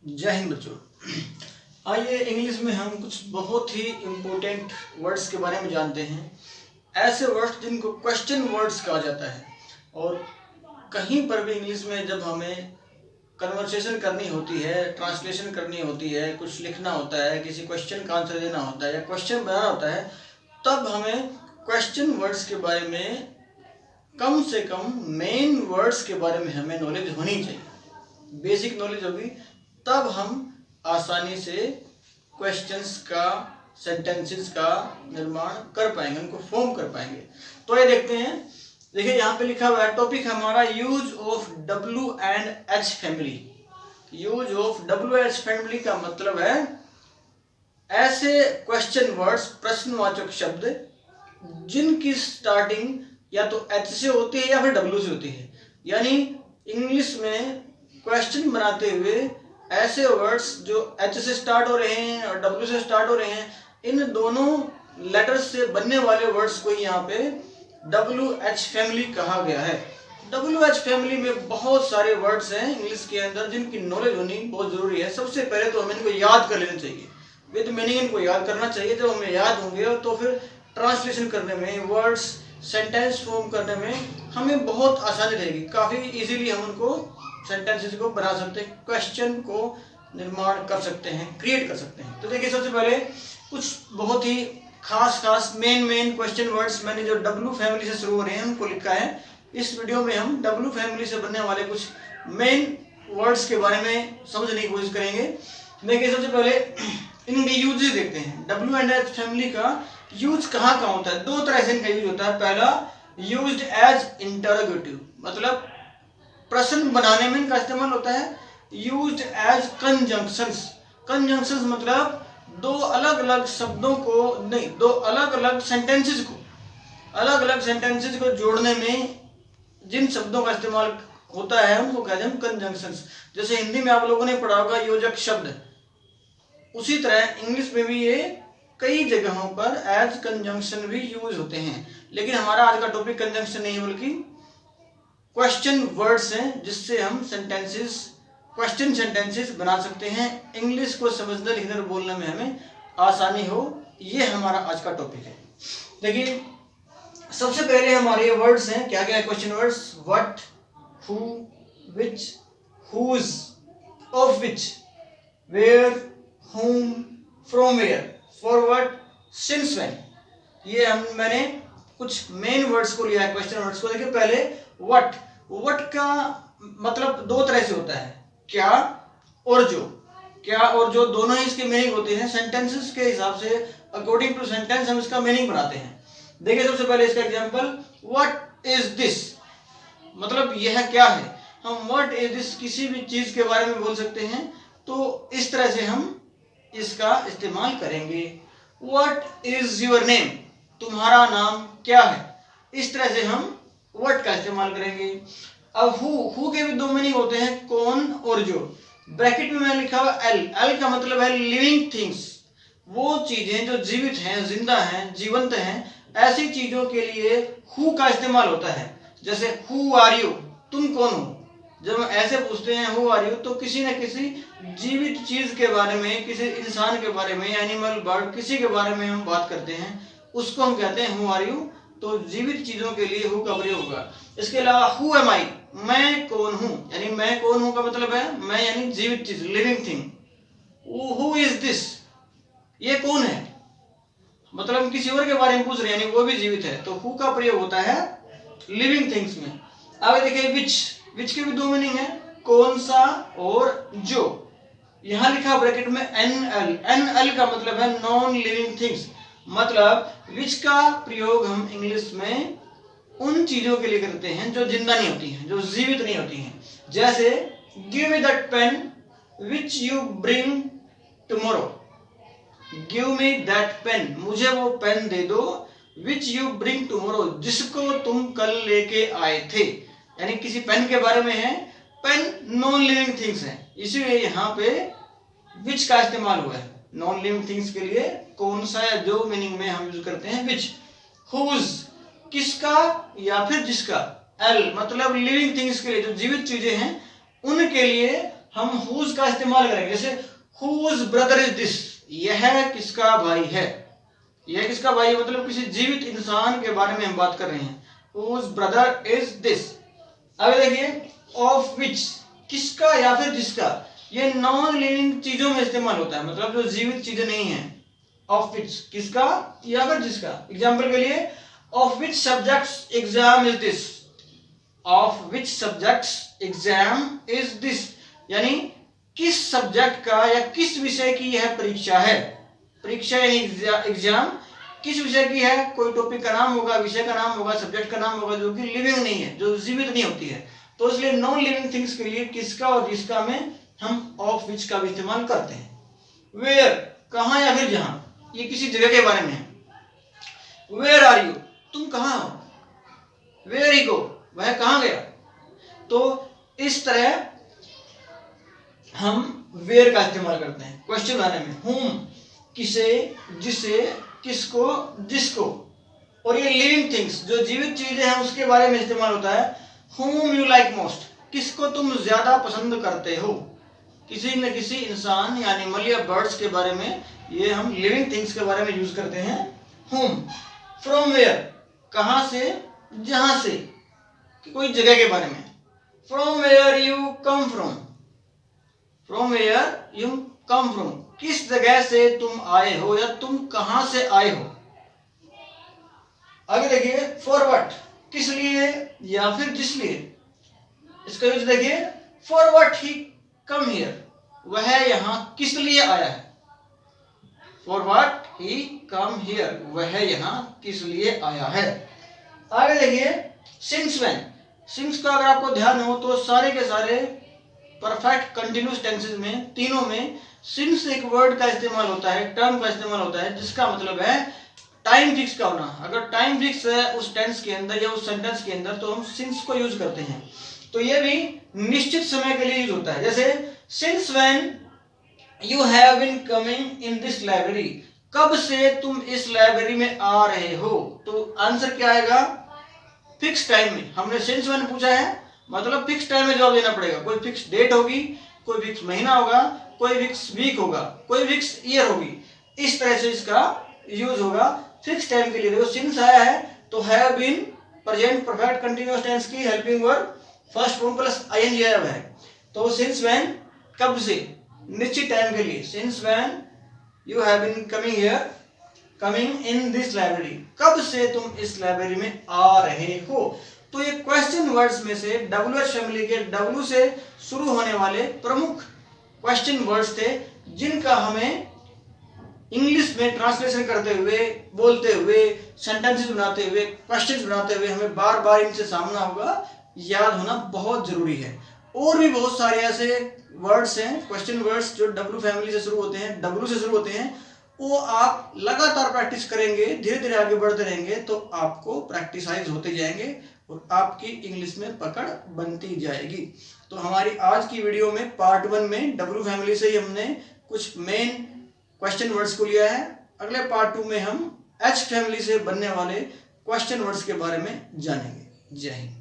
जय हिंद बच्चों। आइए इंग्लिश में हम कुछ बहुत ही इम्पोर्टेंट वर्ड्स के बारे में जानते हैं। ऐसे वर्ड्स जिनको क्वेश्चन वर्ड्स कहा जाता है। और कहीं पर भी इंग्लिश में जब हमें कन्वर्सेशन करनी होती है, ट्रांसलेशन करनी होती है, कुछ लिखना होता है, किसी क्वेश्चन का आंसर देना होता है या क्वेश्चन बनाना होता है, तब हमें क्वेश्चन वर्ड्स के बारे में कम से कम मेन वर्ड्स के बारे में हमें नॉलेज होनी चाहिए। बेसिक नॉलेज होगी तब हम आसानी से क्वेश्चंस का, सेंटेंसेस का निर्माण कर पाएंगे, उनको फॉर्म कर पाएंगे। तो ये देखते हैं। देखिए यहाँ पे लिखा हुआ है, टॉपिक हमारा use of WH family. Use of WH family का मतलब है ऐसे क्वेश्चन वर्ड्स, प्रश्नवाचक शब्द जिनकी स्टार्टिंग या तो H से होती है या फिर W से होती है। यानी इंग्लिश में क्वेश्चन बनाते हुए ऐसे वर्ड्स जो H से स्टार्ट हो रहे हैं और W से स्टार्ट हो रहे हैं, इन दोनों लेटर्स से बनने वाले वर्ड्स को यहाँ पे WH फैमिली कहा गया है। WH फैमिली में बहुत सारे वर्ड्स हैं इंग्लिश के अंदर जिनकी नॉलेज होनी बहुत जरूरी है। सबसे पहले तो हमें इनको याद कर लेना चाहिए, विद मीनिंग इनको याद करना चाहिए। जब हमें याद होंगे तो फिर ट्रांसलेशन करने में, वर्ड्स सेंटेंस फॉर्म करने में हमें बहुत आसानी रहेगी। काफ़ी इजीली हम उनको सेंटेंसेस को बना सकते हैं, क्वेश्चन को निर्माण कर सकते हैं, क्रिएट कर सकते हैं। तो देखिए सबसे पहले कुछ बहुत ही खास मेन क्वेश्चन वर्ड्स मैंने जो W फैमिली से शुरू हो रहे हैं उनको लिखा है। इस वीडियो में हम W फैमिली से बनने वाले कुछ मेन वर्ड्स के बारे में समझने की कोशिश करेंगे। देखिए सबसे पहले इनके यूजेस देखते हैं। WH फैमिली का यूज कहाँ होता है? दो तरह से इनका यूज होता है। पहला, यूज्ड एज इंटरोगेटिव, मतलब प्रश्न बनाने में इनका इस्तेमाल होता है। Used as conjunctions. कंजंक्शंस मतलब दो अलग अलग शब्दों को नहीं, दो अलग अलग सेंटेंसेस को जोड़ने में जिन शब्दों का इस्तेमाल होता है उनको कहते हैं कंजंक्शंस। जैसे हिंदी में आप लोगों ने पढ़ा होगा योजक शब्द, उसी तरह इंग्लिश में भी ये कई जगहों पर एज कंजंक्शन भी यूज होते हैं। लेकिन हमारा आज का टॉपिक कंजंक्शन नहीं बल्कि क्वेश्चन वर्ड्स हैं जिससे हम क्वेश्चन सेंटेंसेस बना सकते हैं। इंग्लिश को समझने, लिखने और बोलने में हमें आसानी हो, ये हमारा आज का टॉपिक है। देखिए सबसे पहले हमारे वर्ड्स हैं, क्या क्या है question words? What, who, which, whose, of which, where, whom, from where, for what, since when। ये मैंने कुछ मेन वर्ड्स को लिया है, क्वेश्चन वर्ड्स को। देखिए पहले व्हाट का मतलब दो तरह से होता है, क्या और जो। क्या और जो दोनों ही इसके मीनिंग होते हैं। सेंटेंसेस के हिसाब से, अकॉर्डिंग टू सेंटेंस हम इसका मीनिंग बनाते हैं। देखिए सबसे पहले इसका एग्जांपल, व्हाट इज दिस, मतलब यह क्या है। हम व्हाट इज दिस किसी भी चीज के बारे में बोल सकते हैं, तो इस तरह से हम इसका इस्तेमाल करेंगे। व्हाट इज योर नेम, तुम्हारा नाम क्या है। इस तरह से हम व्हाट का इस्तेमाल करेंगे। अब हु के भी दो मीनिंग होते हैं, कौन और जो। ब्रैकेट में मैंने लिखा हुआ एल का मतलब है लिविंग थिंग्स, वो चीजें जो जीवित हैं, जिंदा हैं, जीवंत हैं, ऐसी चीजों के लिए हु का इस्तेमाल होता है। जैसे हु आर यू, तुम कौन हो। जब हम ऐसे पूछते हैं हु आर यू, तो किसी न किसी जीवित चीज के बारे में, किसी इंसान के बारे में, एनिमल, बर्ड, किसी के बारे में हम बात करते हैं, उसको हम कहते हैं हु आर यू। तो जीवित चीजों के लिए हु का प्रयोग होगा। इसके अलावा हु एम आई, मैं कौन हूं, यानी मैं कौन हूं का मतलब है मैं, यानी जीवित चीज, living thing. Who is this, ये कौन है, मतलब हम किसी और के बारे में पूछ रहे हैं, यानी वो भी जीवित है, तो हु का प्रयोग होता है लिविंग थिंग्स में। आगे देखिए विच के भी दो मीनिंग है, कौन सा और जो। यहां लिखा ब्रैकेट में NL का मतलब है नॉन लिविंग थिंग्स, मतलब विच का प्रयोग हम इंग्लिश में उन चीजों के लिए करते हैं जो जिंदा नहीं होती हैं, जो जीवित नहीं होती हैं। जैसे give me that pain which you bring tomorrow, give me that pain, मुझे वो पेन दे दो, विच यू ब्रिंग टुमारो, जिसको तुम कल लेके आए थे। यानी किसी पेन के बारे में है, पेन नॉन लिविंग थिंग्स है, इसीलिए यहाँ पे विच का इस्तेमाल हुआ है। नॉन लिविंग थिंग्स के लिए कौन सा या जो मीनिंग में हम यूज करते हैं विच। हुज, किसका या फिर जिसका। एल मतलब लिविंग थिंग्स के लिए, जो जीवित चीजें हैं उनके लिए हम हुज का इस्तेमाल करेंगे। जैसे हुज ब्रदर इज दिस, यह किसका भाई है, यह किसका भाई है, मतलब किसी जीवित इंसान के बारे में हम बात कर रहे हैं। Whose brother is this. अब देखिए ऑफ विच, किसका या फिर जिसका, ये नॉन लिविंग चीजों में इस्तेमाल होता है, मतलब जो जीवित चीजें नहीं है। ऑफ विच किसका या फिर जिसका। एग्जाम्पल के लिए of which subjects exam is this, of which subjects exam is this, यानी किस सब्जेक्ट का या किस विषय की यह परीक्षा है। परीक्षा यानी एग्जाम किस विषय की है, कोई टॉपिक का नाम होगा, विषय का नाम होगा, सब्जेक्ट का नाम होगा, जो कि लिविंग नहीं है, जो जीवित नहीं होती है। तो इसलिए नॉन लिविंग थिंग्स के लिए किसका और जिसका में हम ऑफ विच का भी इस्तेमाल करते हैं। वेयर, कहां या फिर जहां, ये किसी जगह के बारे में है। वेयर आर यू, तुम कहां हो। वेयर ही गो, वह कहां गया। तो इस तरह हम वेयर का इस्तेमाल करते हैं क्वेश्चन बनाने में। हुम, किसे, जिसे, किसको, जिसको। और ये लिविंग थिंग्स, जो जीवित चीजें हैं, उसके बारे में इस्तेमाल होता है। whom you like most, किसको तुम ज्यादा पसंद करते हो। किसी न किसी इंसान या एनिमल या बर्ड्स के बारे में ये हम लिविंग थिंग्स के बारे में यूज करते हैं whom। from where, कहां से, जहां से, कोई जगह के बारे में। from where you come from, from where you come from, किस जगह से तुम आए हो या तुम कहां से आए हो। आगे देखिए फॉर व्हाट, किस लिए या फिर जिस लिए। इसका यूज देखिए for what he come here, वह यहां किस लिए आया है। For what he come here, वह यहां किस लिए आया है। आगे देखिए सिंस व्हेन, सिंस का अगर आपको ध्यान हो तो सारे के सारे परफेक्ट कंटिन्यूअस टेंसेस में, तीनों में सिंस एक वर्ड का इस्तेमाल होता है, टर्म का इस्तेमाल होता है, जिसका मतलब है टाइम फिक्स का होना। अगर टाइम फिक्स है उस टेंस के अंदर या उस सेंटेंस के अंदर तो हम सिंस को यूज करते हैं। तो ये भी निश्चित समय के लिए यूज होता है। जैसे since when you have been coming in this library, कब से तुम इस लाइब्रेरी में आ रहे हो। तो आंसर क्या आएगा, फिक्स टाइम में। हमने सिंस व्हेन पूछा है, मतलब फिक्स टाइम में जवाब देना पड़ेगा। कोई फिक्स डेट होगी, कोई फिक्स महीना होगा, कोई फिक्स वीक होगा, कोई फिक्स ईयर होगी। इस तरह से इसका यूज होगा फिक्स टाइम के लिए। देखो सिंस आया है तो have been present perfect continuous tense की helping verb first form plus ING आया हुआ है। तो सिंस व्हेन कब से, निश्चित टाइम के लिए। Since when you have been coming here, coming in this library, कब से तुम इस लाइब्रेरी में आ रहे हो। तो ये क्वेश्चन वर्ड्स में से WH फैमिली के W से शुरू होने वाले प्रमुख क्वेश्चन वर्ड्स थे, जिनका हमें इंग्लिश में ट्रांसलेशन करते हुए, बोलते हुए, सेंटेंसेस बनाते हुए, क्वेश्चंस बनाते हुए हमें बार बार इनसे सामना होगा, याद होना बहुत जरूरी है। और भी बहुत सारे ऐसे वर्ड्स हैं, क्वेश्चन वर्ड्स, जो W फैमिली से शुरू होते हैं, W से शुरू होते हैं। वो आप लगातार प्रैक्टिस करेंगे, धीरे धीरे आगे बढ़ते रहेंगे तो आपको प्रैक्टिसाइज होते जाएंगे और आपकी इंग्लिश में पकड़ बनती जाएगी। तो हमारी आज की वीडियो में पार्ट 1 में W फैमिली से ही हमने कुछ मेन क्वेश्चन वर्ड्स को लिया है। अगले पार्ट 2 में हम H फैमिली से बनने वाले क्वेश्चन वर्ड्स के बारे में जानेंगे। जय हिंद।